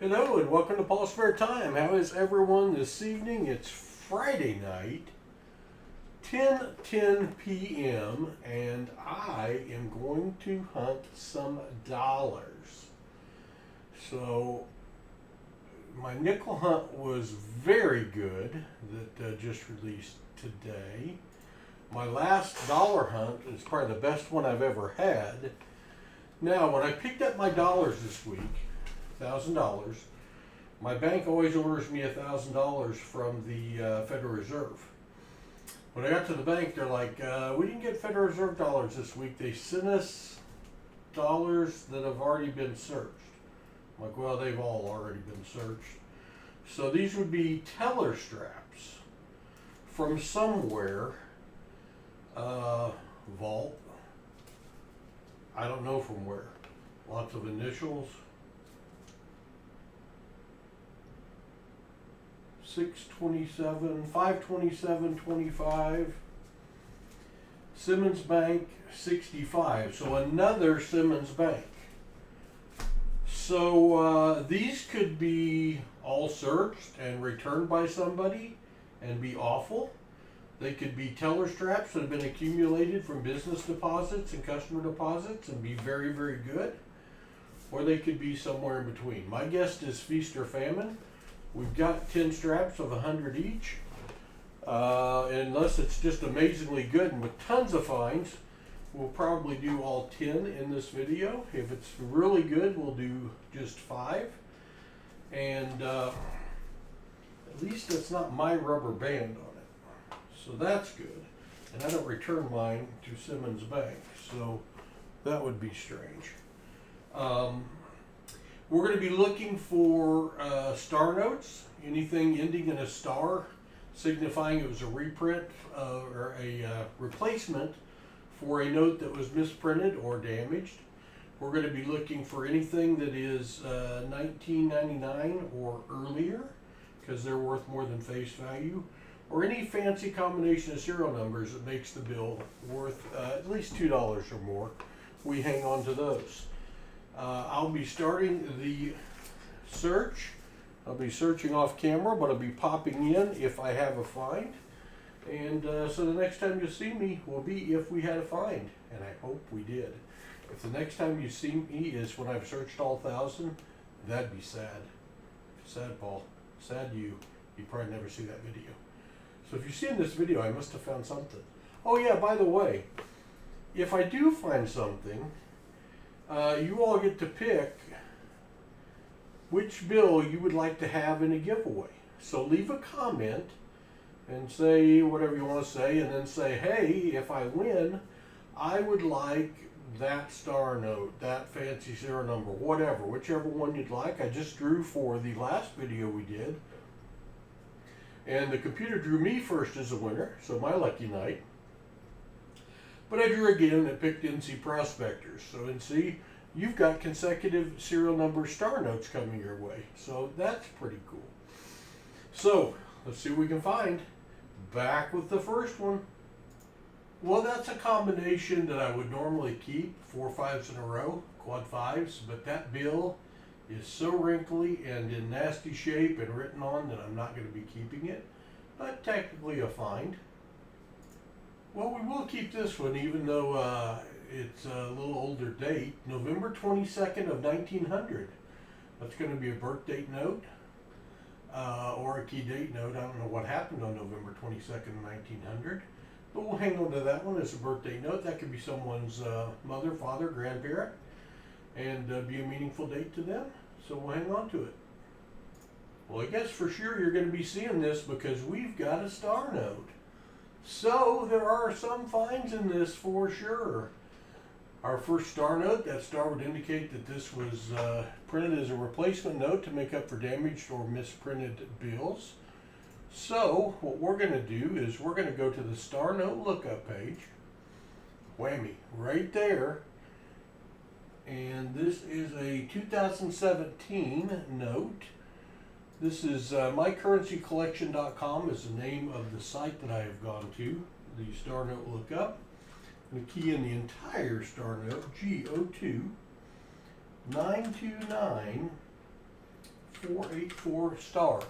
Hello and welcome to PasSpareTime. How is everyone this evening? It's Friday night, 10:10 p.m. and I am going to hunt some dollars. So my nickel hunt was very good that just released today. My last dollar hunt is probably the best one I've ever had. Now, when I picked up my dollars this week, $1,000. My bank always orders me $1,000 from the Federal Reserve. When I got to the bank, they're like, we didn't get Federal Reserve dollars this week. They sent us dollars that have already been searched. I'm like, well, they've all already been searched. So these would be teller straps from somewhere. Vault. I don't know from where. Lots of initials. 627, 527.25. Simmons Bank 65. So another Simmons Bank. So these could be all searched and returned by somebody and be awful. They could be teller straps that have been accumulated from business deposits and customer deposits and be very, very good. Or they could be somewhere in between. My guess is feast or famine. We've got 10 straps of 100 each. Unless it's just amazingly good and with tons of finds, we'll probably do all 10 in this video. If it's really good, we'll do just 5. And at least it's not my rubber band on it. So that's good. And I don't return mine to Simmons Bank, so that would be strange. We're going to be looking for star notes, anything ending in a star, signifying it was a reprint or a replacement for a note that was misprinted or damaged. We're going to be looking for anything that is 1999 or earlier, because they're worth more than face value, or any fancy combination of serial numbers that makes the bill worth at least $2 or more. We hang on to those. I'll be starting the search. I'll be searching off camera, but I'll be popping in if I have a find. And so the next time you see me will be if we had a find, and I hope we did. If the next time you see me is when I've searched all 1,000, that'd be sad. Sad, Paul. Sad you. You'd probably never see that video. So if you see in this video, I must have found something. Oh yeah, by the way, if I do find something, you all get to pick which bill you would like to have in a giveaway. So leave a comment and say whatever you want to say, and then say, hey, if I win, I would like that star note, that fancy serial number, whatever, whichever one you'd like. I just drew for the last video we did, and the computer drew me first as a winner, so my lucky night. But I drew again and it picked NC Prospectors. So NC, you've got consecutive serial number star notes coming your way. So that's pretty cool. So let's see what we can find. Back with the first one. Well, that's a combination that I would normally keep 4 5s in a row, quad 5s, but that bill is so wrinkly and in nasty shape and written on that I'm not going to be keeping it, but technically a find. Well, we will keep this one, even though it's a little older date. November 22nd of 1900. That's going to be a birth date note or a key date note. I don't know what happened on November 22nd of 1900, but we'll hang on to that one as a birth date note. That could be someone's mother, father, grandparent, and be a meaningful date to them. So we'll hang on to it. Well, I guess for sure you're going to be seeing this because we've got a star note. So there are some finds in this for sure. Our first star note, that star would indicate that this was printed as a replacement note to make up for damaged or misprinted bills. So what we're going to do is we're going to go to the star note lookup page. Whammy, right there. And this is a 2017 note. This is mycurrencycollection.com is the name of the site that I have gone to, the star note lookup. I'm going to key in the entire star note, G02 929 484 star.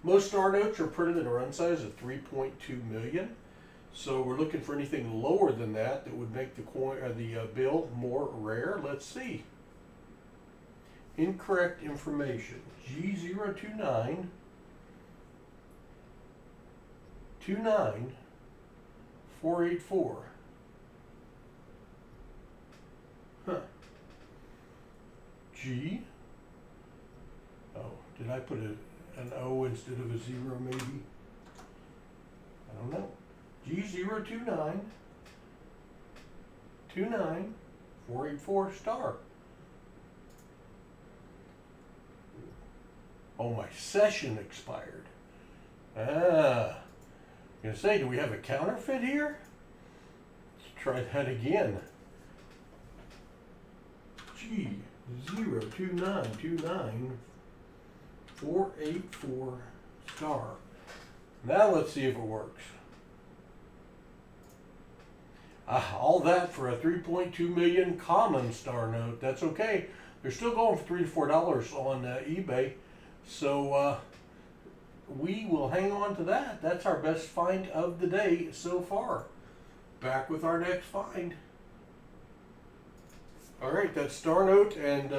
Most star notes are printed at a run size of 3.2 million. So we're looking for anything lower than that that would make the coin or the bill more rare. Let's see. Incorrect information. G029 484. Huh. G. Oh, did I put an O instead of a 0 maybe? I don't know. G029 484 star. Oh, my session expired. I'm gonna say, do we have a counterfeit here? Let's try that again. G029 484 star. Now let's see if it works. All that for a 3.2 million common star note. That's okay. They're still going for $3 to $4 on eBay. So we will hang on to that. That's our best find of the day so far. Back with our next find. All right, that star note and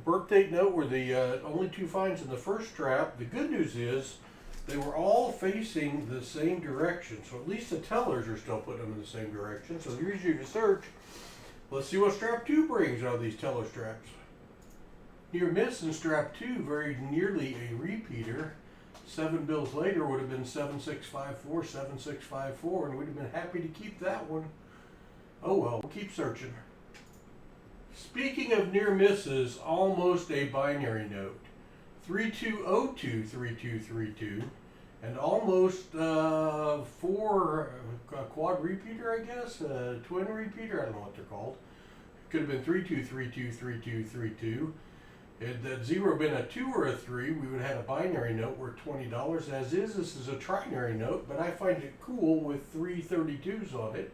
birth date note were the only two finds in the first strap. The good news is they were all facing the same direction, so at least the tellers are still putting them in the same direction, so they're easier to search. Let's see what strap 2 brings out of these teller straps. Near miss in strap 2, very nearly a repeater. 7 bills later would have been 7654, 7654, and we'd have been happy to keep that one. Oh well, we'll keep searching. Speaking of near misses, almost a binary note. 32023232, and almost 4 quad repeater, I guess, twin repeater, I don't know what they're called. Could have been 32323232. Had that 0 been a 2 or a 3, we would have had a binary note worth $20. As is, this is a trinary note, but I find it cool with 3 32s on it,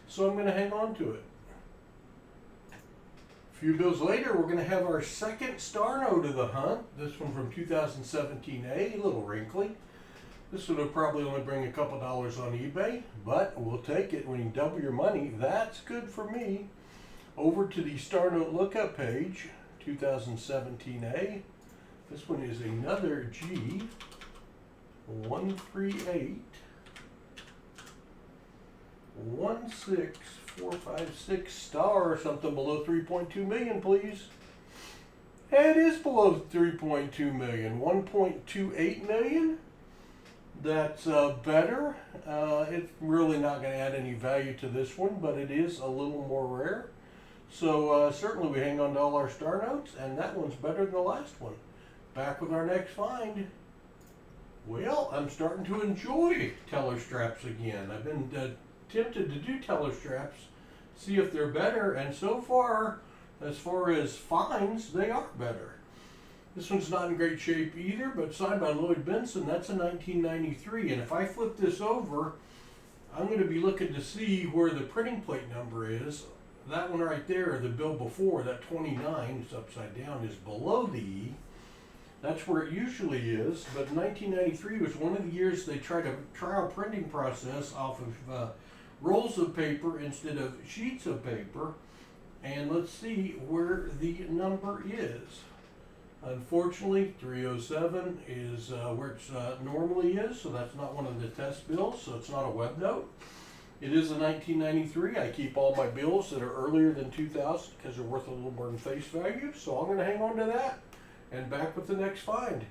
so I'm going to hang on to it. A few bills later, we're going to have our second star note of the hunt. This one from 2017A, a little wrinkly. This one will probably only bring a couple dollars on eBay, but we'll take it. When you double your money, that's good for me. Over to the star note lookup page, 2017A. This one is another G138 16456 star, something below 3.2 million, please. It is below 3.2 million, 1.28 million. That's better. It's really not going to add any value to this one, but it is a little more rare. So certainly we hang on to all our star notes, and that one's better than the last one. Back with our next find. Well, I'm starting to enjoy teller straps again. I've been tempted to do teller straps, see if they're better, and so far as finds, they are better. This one's not in great shape either, but signed by Lloyd Benson. That's a 1993, and if I flip this over, I'm going to be looking to see where the printing plate number is. That one right there, the bill before, that 29 is upside down, is below the E. That's where it usually is, but 1993 was one of the years they tried a trial printing process off of rolls of paper instead of sheets of paper, and let's see where the number is. Unfortunately, 307 is where it normally is, so that's not one of the test bills, so it's not a web note. It is a 1993. I keep all my bills that are earlier than 2000 because they're worth a little more than face value, so I'm going to hang on to that. And back with the next find.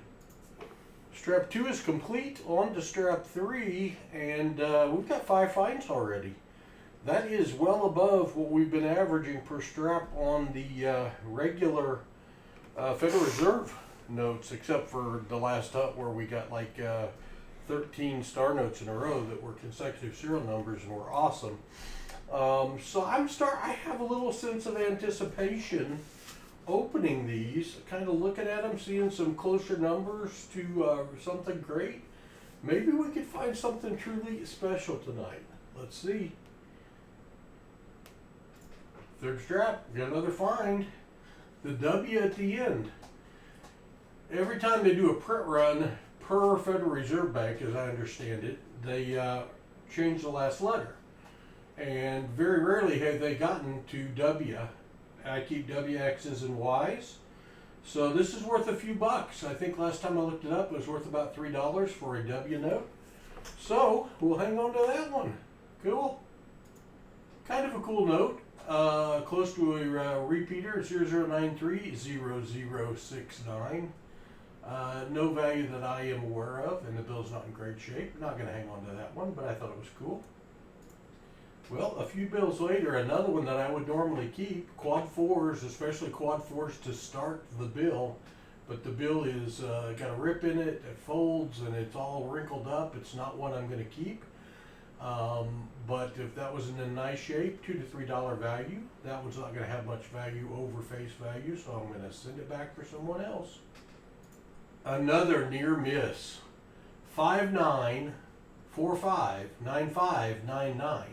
Strap 2 is complete. On to strap 3, and we've got 5 finds already. That is well above what we've been averaging per strap on the regular Federal Reserve notes, except for the last hunt where we got like 13 star notes in a row that were consecutive serial numbers and were awesome. So I have a little sense of anticipation opening these, kind of looking at them, seeing some closer numbers to something great. Maybe we could find something truly special tonight. Let's see. Third strap, we got another find. The W at the end. Every time they do a print run per Federal Reserve Bank, as I understand it, they change the last letter. And very rarely have they gotten to W. I keep W, X's, and Y's. So this is worth a few bucks. I think last time I looked it up, it was worth about $3 for a W note. So we'll hang on to that one. Cool. Kind of a cool note. Close to a repeater, 00930069. No value that I am aware of, and the bill's not in great shape. Not going to hang on to that one, but I thought it was cool. Well, a few bills later, another one that I would normally keep, quad fours, especially quad fours to start the bill, but the bill is got a rip in it, it folds, and it's all wrinkled up. It's not one I'm going to keep. But if that was in a nice shape, $2 to $3 value, that one's not going to have much value over face value, so I'm going to send it back for someone else. Another near miss, 59459599.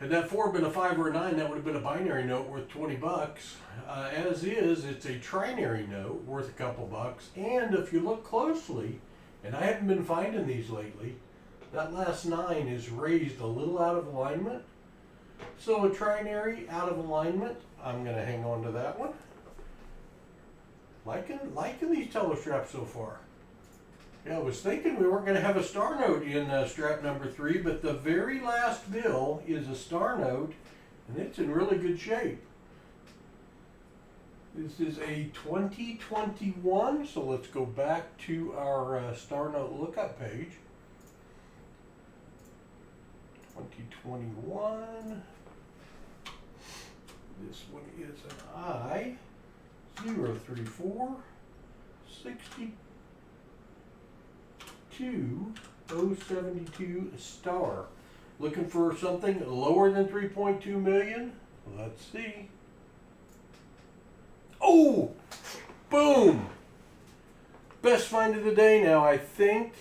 Had that 4 been a 5 or a 9, that would have been a binary note worth 20 bucks. As is, it's a trinary note worth a couple bucks. And if you look closely, and I haven't been finding these lately, that last 9 is raised a little out of alignment. So a trinary out of alignment, I'm going to hang on to that one. Liking these telestraps so far. Yeah, I was thinking we weren't going to have a star note in strap number 3, but the very last bill is a star note, and it's in really good shape. This is a 2021, so let's go back to our star note lookup page. 2021. This one is an I 034 62072 star. Looking for something lower than 3.2 million? Let's see. Oh! Boom! Best find of the day now, I think.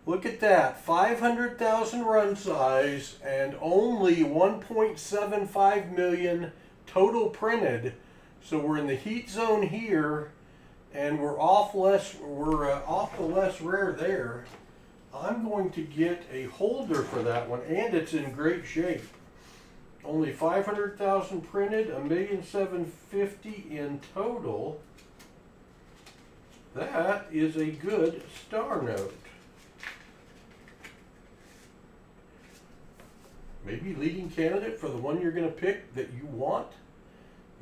Look at that, 500,000 run size and only 1.75 million total printed. So we're in the heat zone here, and we're off the less rare there. I'm going to get a holder for that one, and it's in great shape. Only 500,000 printed, 1,750,000 in total. That is a good star note. Maybe leading candidate for the one you're going to pick that you want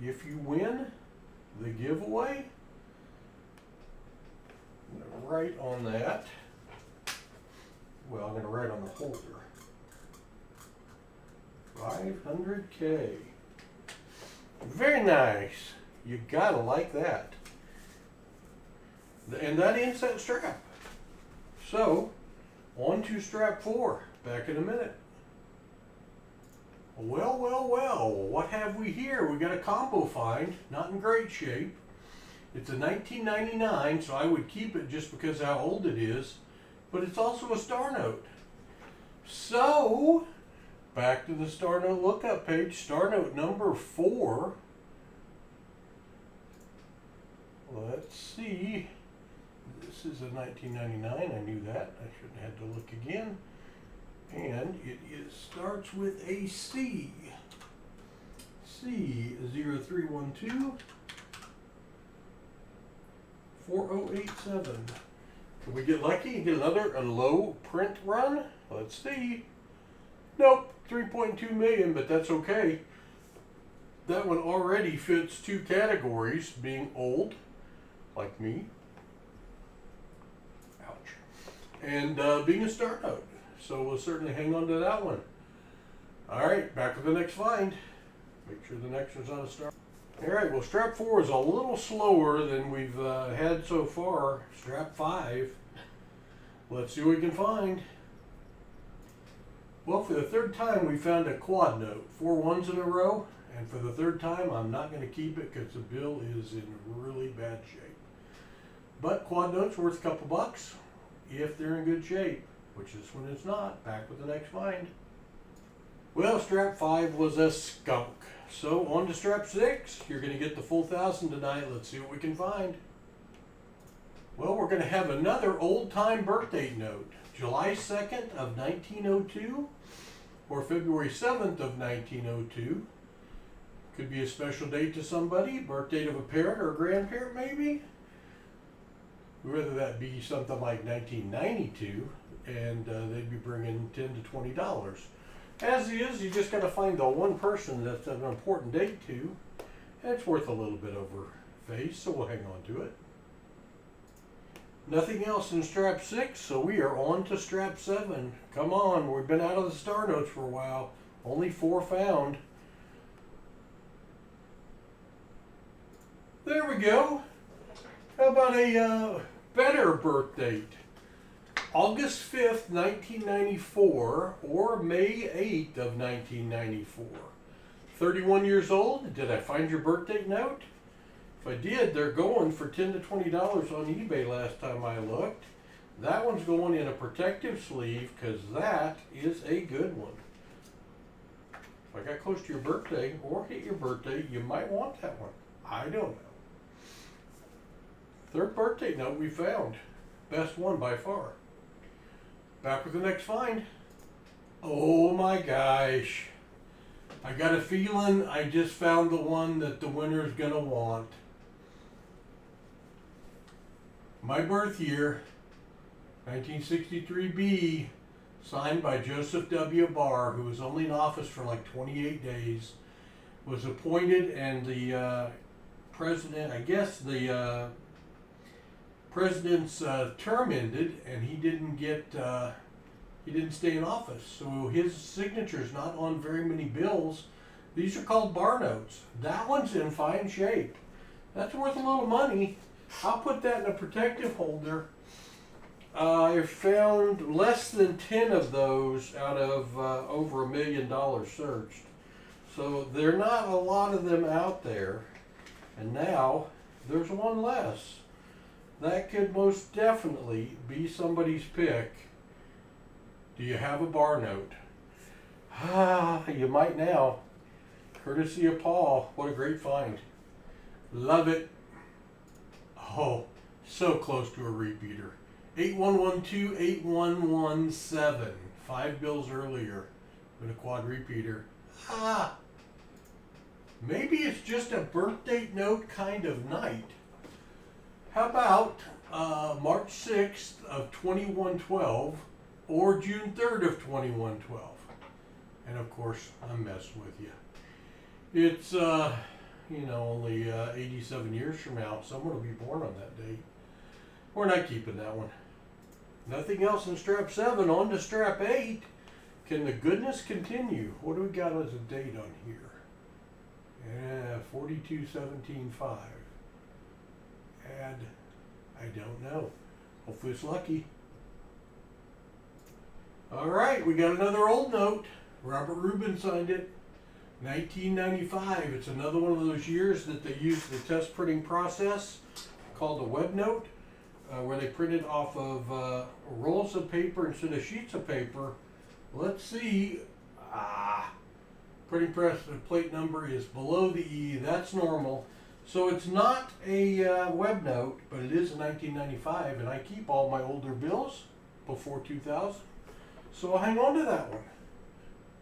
if you win the giveaway. I'm going to write on that. Well, I'm going to write on the holder. 500K. Very nice. You gotta like that. And that ends that strap. So, on to strap 4. Back in a minute. Well, what have we here? We got a combo find, not in great shape. It's a 1999, so I would keep it just because of how old it is, but it's also a star note. So, back to the star note lookup page, star note number 4. Let's see. This is a 1999, I knew that. I shouldn't have had to look again. And it starts with a C. C0312 4087. Can we get lucky and get another low print run? Let's see. Nope, 3.2 million, but that's okay. That one already fits 2 categories, being old, like me. Ouch. And being a star note. So we'll certainly hang on to that one. Alright, back with the next find. Make sure the next one's not a star. Alright, well strap 4 is a little slower than we've had so far. Strap 5. Let's see what we can find. Well, for the 3rd time we found a quad note. 4 ones in a row. And for the 3rd time I'm not going to keep it because the bill is in really bad shape. But quad notes worth a couple bucks if they're in good shape. Which this one is not. Back with the next find. Well, strap 5 was a skunk. So on to strap 6. You're going to get the full 1,000 tonight. Let's see what we can find. Well, we're going to have another old-time birthday note. July 2nd of 1902 or February 7th of 1902. Could be a special date to somebody, birth date of a parent or a grandparent maybe. Whether that be something like 1992 and they'd be bringing $10 to $20. As is, you just got to find the one person that's an important date to. And it's worth a little bit over face, so we'll hang on to it. Nothing else in strap 6, so we are on to strap 7. Come on, we've been out of the star notes for a while. Only 4 found. There we go. How about a better birth date? August 5th, 1994 or May 8th of 1994. 31 years old. Did I find your birth date note? If I did, they're going for $10 to $20 on eBay last time I looked. That one's going in a protective sleeve because that is a good one. If I got close to your birthday or hit your birthday, you might want that one. I don't know. Third birthday note we found. Best one by far. Back with the next find. Oh my gosh. I got a feeling I just found the one that the winner's gonna want. My birth year, 1963B, signed by Joseph W. Barr, who was only in office for like 28 days, was appointed, and the president, I guess the president's term ended, and he didn't stay in office. So his signature is not on very many bills. These are called Barr notes. That one's in fine shape. That's worth a little money. I'll put that in a protective holder. I found less than 10 of those out of over $1 million searched. So there are not a lot of them out there. And now there's one less. That could most definitely be somebody's pick. Do you have a Barr note? You might now. Courtesy of Paul. What a great find. Love it. Oh, so close to a repeater. 8112-8117. 5 bills earlier with a quad repeater. Maybe it's just a birth date note kind of night. How about March 6th of 2112 or June 3rd of 2112? And of course, I'm messing with you. It's only 87 years from now. Someone will be born on that date. We're not keeping that one. Nothing else in strap 7. On to strap 8. Can the goodness continue? What do we got as a date on here? Yeah, 42-17-5. Add, I don't know. Hopefully it's lucky. All right, we got another old note. Robert Rubin signed it. 1995. It's another one of those years that they used the test printing process called the web note, where they printed off of rolls of paper instead of sheets of paper. Let's see. Printing press plate number is below the E. That's normal. So it's not a web note, but it is a 1995, and I keep all my older bills before 2000. So I'll hang on to that one.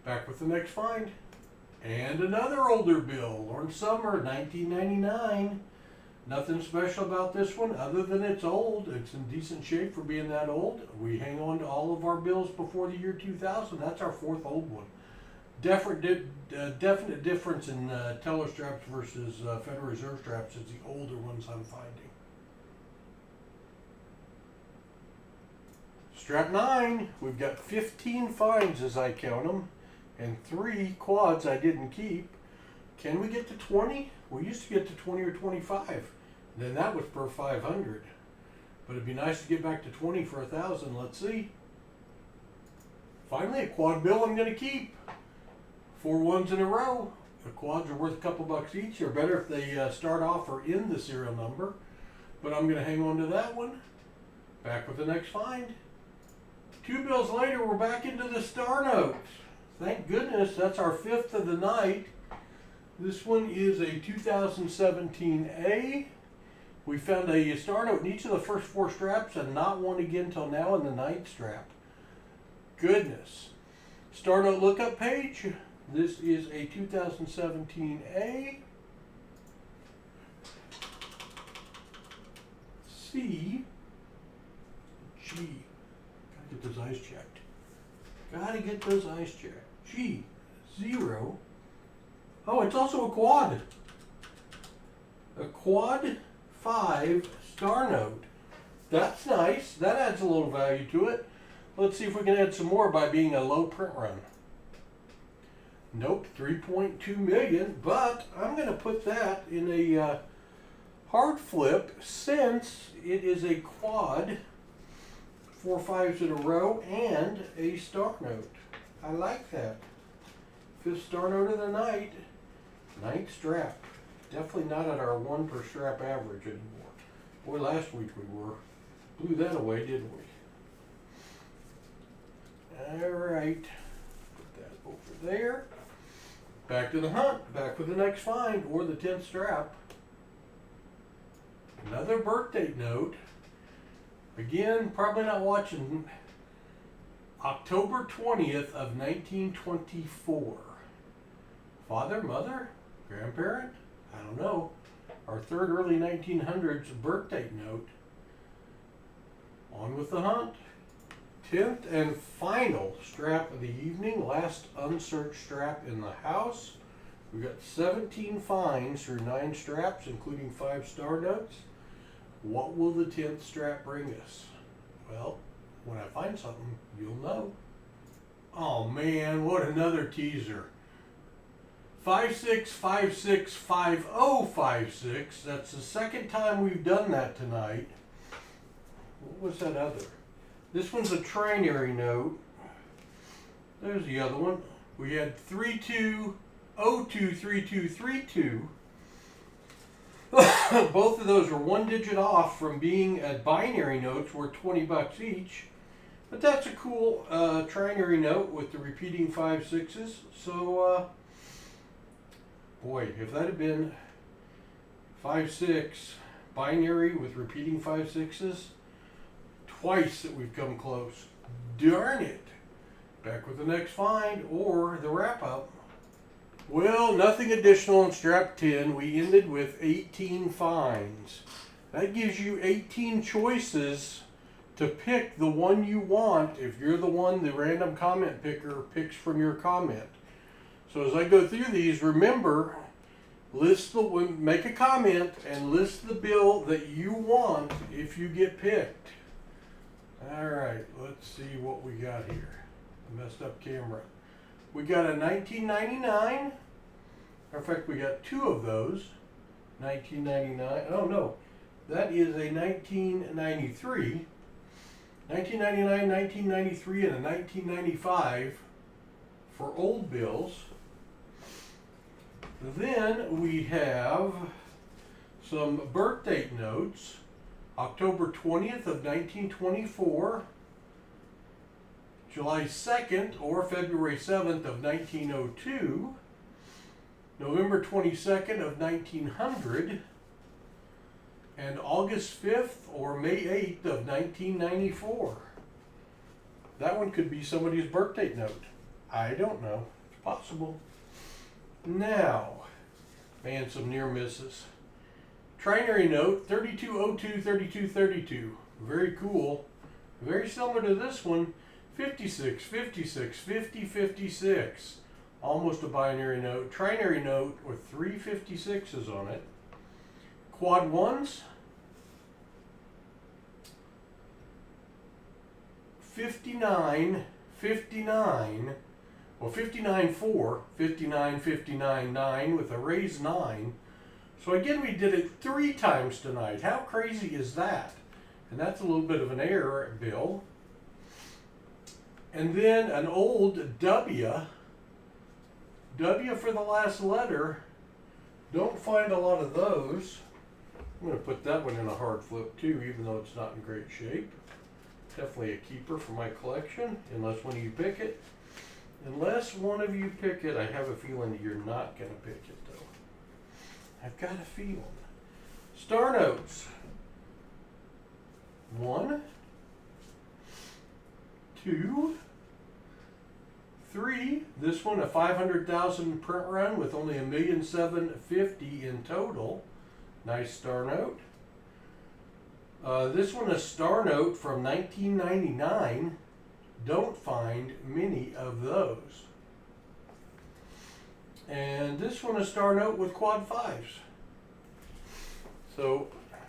Back with the next find. And another older bill, Lawrence Summer, 1999. Nothing special about this one other than it's old. It's in decent shape for being that old. We hang on to all of our bills before the year 2000. That's our 4th old one. Definite difference in teller straps versus Federal Reserve straps is the older ones I'm finding. Strap 9, we've got 15 finds as I count them, and 3 quads I didn't keep. Can we get to 20? We used to get to 20 or 25. Then that was per 500. But it'd be nice to get back to 20 for 1,000. Let's see. Finally, a quad bill I'm going to keep. 4 ones in a row. The quads are worth a couple bucks each. They're better if they start off or in the serial number. But I'm going to hang on to that one. Back with the next find. 2 bills later, we're back into the star notes. Thank goodness, that's our 5th of the night. This one is a 2017A. We found a star note in each of the first 4 straps and not one again till now in the 9th strap. Goodness. Star note lookup page. This is a 2017A. C. G. Gotta get those eyes checked. Gotta get those eyes checked. G. 0. Oh, it's also a quad. A quad 5 star note. That's nice. That adds a little value to it. Let's see if we can add some more by being a low print run. Nope, 3.2 million, but I'm going to put that in a hard flip since it is a quad, 4 5s in a row, and a star note. I like that. 5th star note of the night, 9th strap. Definitely not at our 1 per strap average anymore. Boy, last week we were. Blew that away, didn't we? Alright, put that over there. Back to the hunt, back with the next find, or the 10th strap. Another birthday note. Again, probably not watching. October 20th of 1924. Father, mother, grandparent? I don't know. Our 3rd early 1900s birthday note. On with the hunt. 10th and final strap of the evening. Last unsearched strap in the house. We've got 17 finds through 9 straps, including 5 star notes. What will the 10th strap bring us? Well, when I find something, you'll know. Oh man, what another teaser. 56565056. That's the 2nd time we've done that tonight. What was that other? This one's a trinary note. There's the other one. We had 32023232. Both of those are 1 digit off from being at binary notes worth $20 each. But that's a cool trinary note with the repeating 5 6s. So, boy, if that had been 5 6 binary with repeating 5 6s, twice that we've come close. Darn it. Back with the next find or the wrap up. Well, nothing additional in strap 10. We ended with 18 finds. That gives you 18 choices to pick the one you want if you're the one the random comment picker picks from your comment. So as I go through these, remember, make a comment and list the bill that you want if you get picked. Alright, let's see what we got here. Messed up camera. We got a 1999. In fact, we got 2 of those. 1999. Oh no, that is a 1993. 1999, 1993, and a 1995 for old bills. Then we have some birth date notes. October 20th of 1924. July 2nd or February 7th of 1902, November 22nd of 1900, and August 5th or May 8th of 1994. That one could be somebody's birth date note. I don't know. It's possible. Now, man, some near misses. Trinary note 32023232. Very cool. Very similar to this one. 56, 56, 50, 56. Almost a binary note. Trinary note with 3 56s on it. Quad 1s. 59, 59. Well, 59, 4. 59, 59, 9 with a raised 9. So again, we did it 3 times tonight. How crazy is that? And that's a little bit of an error bill. And then an old W. W for the last letter. Don't find a lot of those. I'm going to put that one in a hard flip too, even though it's not in great shape. Definitely a keeper for my collection, unless one of you pick it. Unless one of you pick it, I have a feeling that you're not going to pick it though. I've got a feeling. Star notes. 1, 2, 3. This one a 500,000 print run with only 1,750,000 in total. Nice star note. This one a star note from 1999. Don't find many of those. And this one a star note with quad 5s. So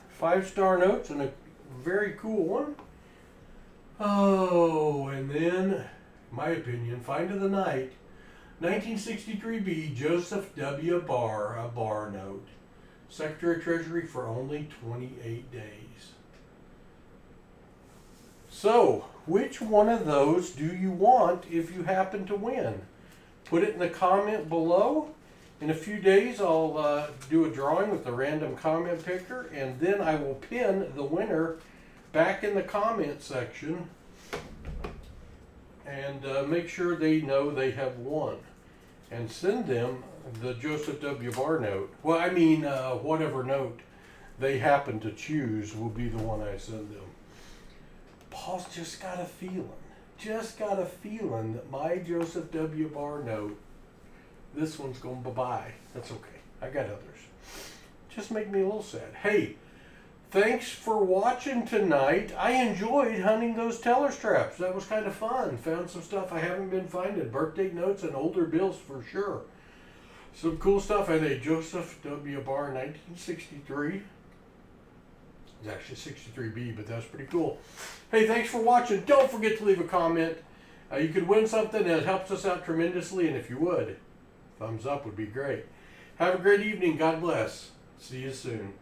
5 star notes and a very cool one. Oh, and then, my opinion, find of the night, 1963B, Joseph W. Barr, a Barr note. Secretary of Treasury for only 28 days. So, which one of those do you want if you happen to win? Put it in the comment below. In a few days, I'll do a drawing with the random comment picker, and then I will pin the winner back in the comment section and make sure they know they have won, and send them the Joseph W. Barr note. Well, I mean, whatever note they happen to choose will be the one I send them. Paul's just got a feeling that my Joseph W. Barr note, this one's going bye-bye. That's okay. I got others. Just make me a little sad. Hey, thanks for watching tonight. I enjoyed hunting those teller straps. That was kind of fun. Found some stuff I haven't been finding. Birthday notes and older bills for sure. Some cool stuff. I had a Joseph W. Barr 1963. It's actually 63B, but that's pretty cool. Hey, thanks for watching. Don't forget to leave a comment. You could win something, and it helps us out tremendously. And if you would, thumbs up would be great. Have a great evening. God bless. See you soon.